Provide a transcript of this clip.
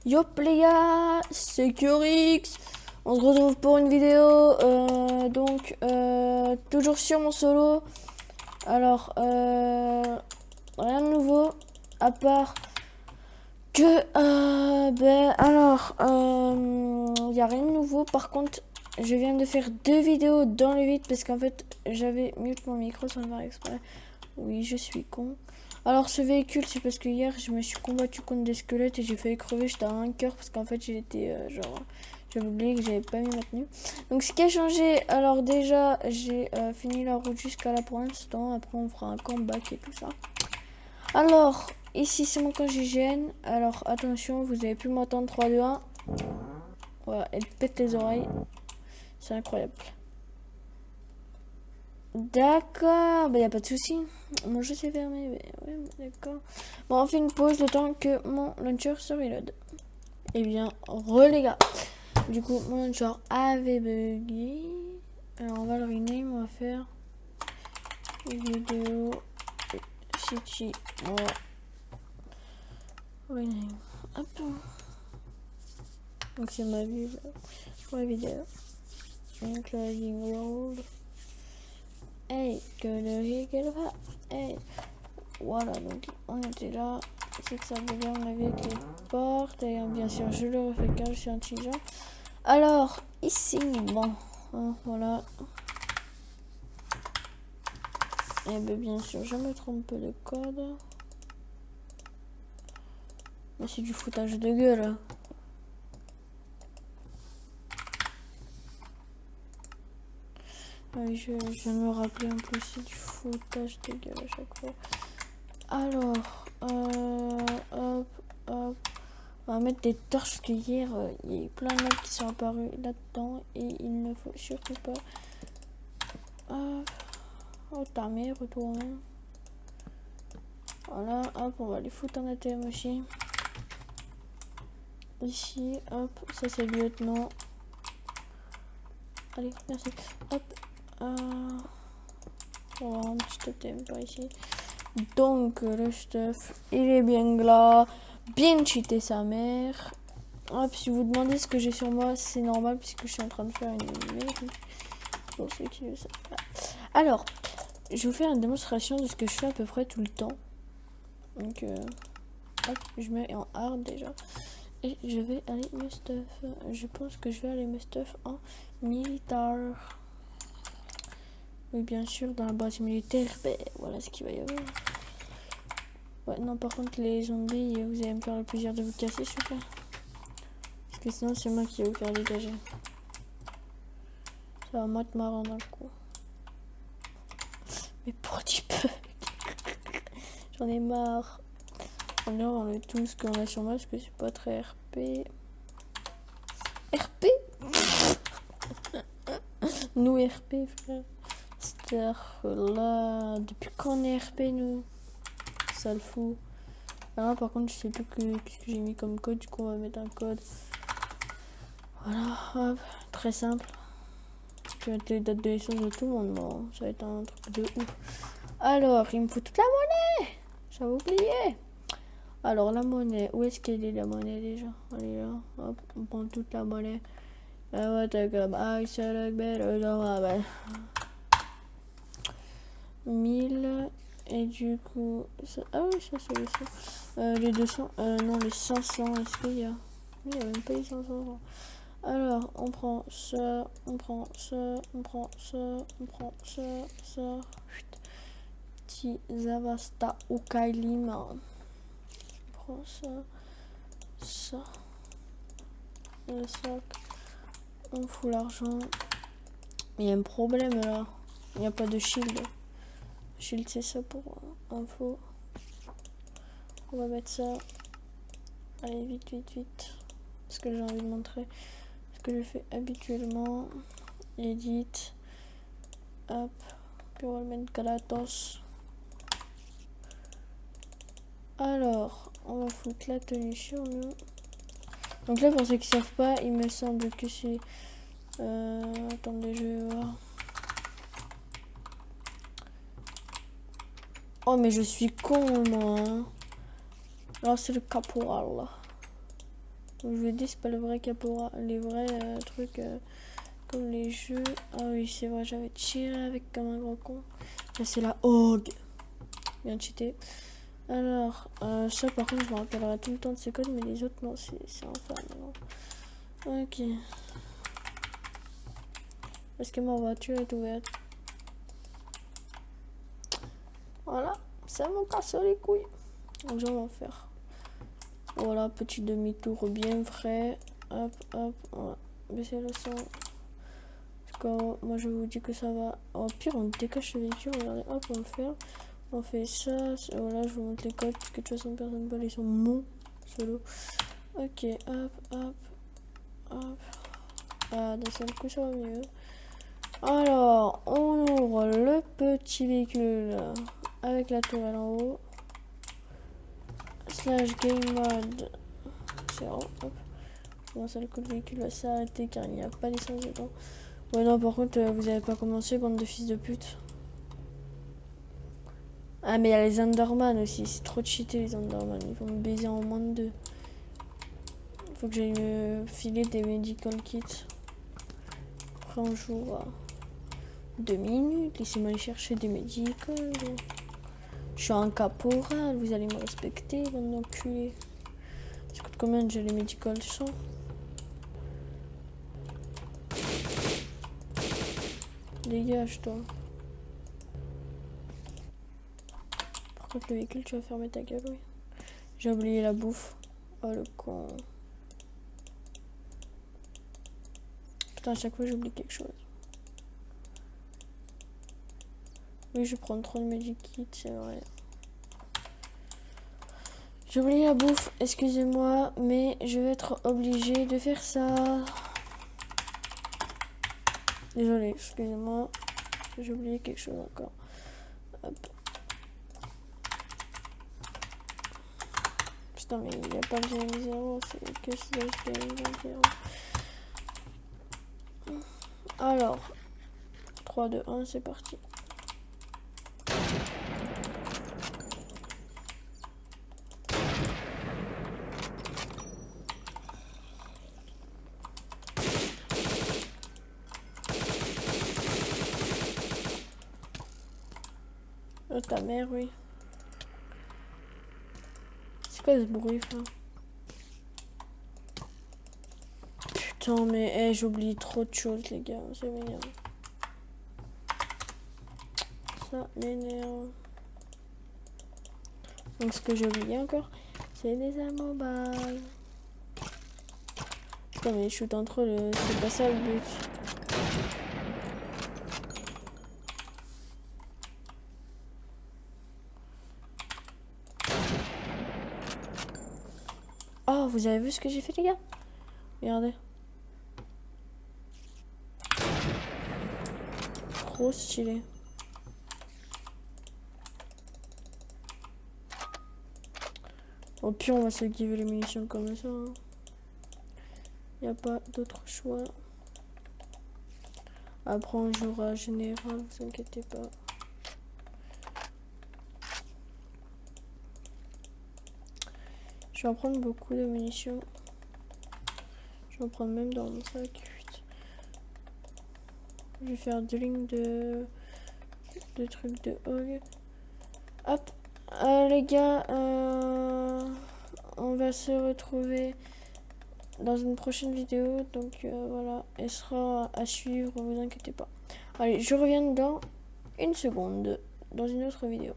Yop les gars, c'est Curix. On se retrouve pour une vidéo, toujours sur mon solo. Alors, rien de nouveau, à part que, il n'y a rien de nouveau. Par contre, je viens de faire 2 vidéos dans le vide parce qu'en fait, j'avais mute mon micro sans le faire exprès. Oui, je suis con. Alors, ce véhicule, c'est parce que hier, je me suis combattu contre des squelettes et j'ai failli crever. J'étais à un cœur parce qu'en fait, j'étais j'avais oublié que j'avais pas mis ma tenue. Donc, ce qui a changé, alors déjà, j'ai fini la route jusqu'à là pour l'instant. Après, on fera un comeback et tout ça. Alors, ici, c'est mon camp GGN. Alors, attention, vous avez pu m'entendre. 3, 2, 1. Voilà, elle pète les oreilles. C'est incroyable. D'accord, bah y a pas de souci. Mon jeu s'est fermé, mais ouais, d'accord. Bon, on fait une pause le temps que mon launcher se reload. Et bien, les gars. Du coup, mon launcher avait bugué. Alors, on va le rename, on va faire vidéo city. Voilà. Rename. Hop. Donc, c'est ma vue pour la vidéo. Including world. Hey, que le higgle va. Hey. Voilà, donc on était là. C'est que ça veut dire on avait avec les portes. Et bien sûr, je le refais car je suis intelligent. Alors, ici, bon, hein, voilà. Et bien sûr, je me trompe de code. Mais c'est du foutage de gueule. Oui, je viens de me rappeler en plus, c'est du foutage de gueule à chaque fois. Alors, hop, hop. On va mettre des torches parce qu'hier, il y a eu plein de mecs qui sont apparus là-dedans et il ne faut surtout pas. Oh ta mère, retourne. Voilà, hop, on va les foutre en ATM aussi. Ici, hop, ça c'est le lieutenant. Allez, merci. Hop, on va un petit ATM par ici. Donc, le stuff, il est bien là. Bien cheaté sa mère. Hop, si vous demandez ce que j'ai sur moi, c'est normal puisque je suis en train de faire une mairie. Pour ceux qui le savent pas. Alors, je vais vous faire une démonstration de ce que je fais à peu près tout le temps. Donc, hop, je mets en hard déjà. Et je vais aller me stuff. Je pense que je vais aller me stuff en militaire. Oui, bien sûr, dans la base militaire, ben voilà ce qu'il va y avoir. Ouais, non, par contre, les zombies, vous allez me faire le plaisir de vous casser, s'il vous plaît. Parce que sinon, c'est moi qui vais vous faire dégager. Ça va moi te marrant dans le coup. Mais pour du peu. J'en ai marre. On enlève tout ce qu'on a sur moi parce que c'est pas très RP. RP. Nous RP, frère. C'est-à-dire là, depuis quand on est RP, nous? Ça le fout. Là, par contre, je sais plus qu'est-ce que j'ai mis comme code. Du coup, on va mettre un code. Voilà, hop, très simple. Je vais mettre les dates de naissance de tout le monde. Bon, ça va être un truc de ouf. Alors, il me faut toute la monnaie. J'avais oublié. Alors, la monnaie. Où est-ce qu'elle est, la monnaie, déjà? Elle est là. Hop, on prend toute la monnaie. Ah, comme 1000. Et du coup... Ça, ah oui, ça, c'est les 100. Les 200. Non, les 500. Est-ce qu'il y a... Il n'y a même pas les 500. Alors, on prend ça, on prend ça, on prend ça, on prend ça, ça. Zavasta ou Kailima. On prend ça, ça. Le sac. On fout l'argent. Il y a un problème là. Il n'y a pas de shield. Shield, c'est ça pour info. On va mettre ça. Allez, vite, vite, vite. Ce que j'ai envie de montrer. Ce que je fais habituellement. Edit. Hop. Puis on va le mettre Galatos. Alors, on va foutre la tenue sur nous. Donc là, pour ceux qui savent pas, il me semble que c'est... attendez, je vais voir. Oh, mais je suis con, moi. Hein. Alors, c'est le caporal. Donc je vous dis, c'est pas le vrai Capora. Les vrais trucs comme les jeux. Ah oui, c'est vrai, j'avais tiré avec comme un gros con. Là, c'est la Hog. Bien cheaté. Alors, ça par contre, je me rappellerai tout le temps de ces codes, mais les autres, non, c'est infâme. Non. Ok. Est-ce que ma voiture est ouverte? Voilà, ça me casse les couilles. Donc, je vais en faire. Voilà, petit demi-tour bien frais. Hop, hop, voilà. Baisser le son. Moi, je vous dis que ça va. Au pire, on décache le véhicule. Regardez, hop, on le fait. On fait ça. Voilà, je vous montre les codes. Parce que de toute façon, personne ne peut aller sur mon solo. Ok, hop, hop, hop. Ah, d'un seul coup, ça va mieux. Alors, on ouvre le petit véhicule avec la tourelle en haut. Slash game mode 0. Hop. D'un seul coup, le véhicule va s'arrêter car il n'y a pas d'essence dedans. Ouais, non, par contre, vous avez pas commencé, bande de fils de pute. Ah, mais il y a les Enderman aussi. C'est trop cheaté, les Enderman. Ils vont me baiser en moins de 2. Faut que j'aille me filer des medical kits. Après, on joue à 2 minutes. Laissez-moi aller chercher des medicals. Je suis un caporal. Vous allez me respecter, bande d'enculés. Ça coûte combien déjà les medical 100? Dégage, toi. Par contre, le véhicule, tu vas fermer ta gueule, oui. J'ai oublié la bouffe. Oh, le con. Putain, à chaque fois, j'oublie quelque chose. Oui, je prends trop de medikits, c'est vrai. J'ai oublié la bouffe, excusez-moi, mais je vais être obligée de faire ça. Désolée, excusez-moi. J'ai oublié quelque chose encore. Hop. Putain, mais il n'y a pas de GM0, c'est que slash GM0. Alors, 3, 2, 1, c'est parti. Oh, ta mère, oui. C'est quoi ce bruit, frère? Putain, mais hey, j'oublie trop de choses, les gars. Ça m'énerve. Ça m'énerve. Donc, ce que j'ai oublié encore, c'est les Amobile. Putain, mais je shoot entre eux, c'est pas ça le but. Oh, vous avez vu ce que j'ai fait, les gars? Regardez. Trop stylé. Au pire, on va se giver les munitions comme ça. Hein. Y a pas d'autre choix. Après, on jouera général, vous inquiétez pas. Je vais en prendre beaucoup de munitions. Je vais en prendre même dans mon sac. Je vais faire 2 lignes de trucs de hog. Hop. Les gars, on va se retrouver dans une prochaine vidéo. Donc voilà, elle sera à suivre, vous inquiétez pas. Allez, je reviens dans une seconde, dans une autre vidéo.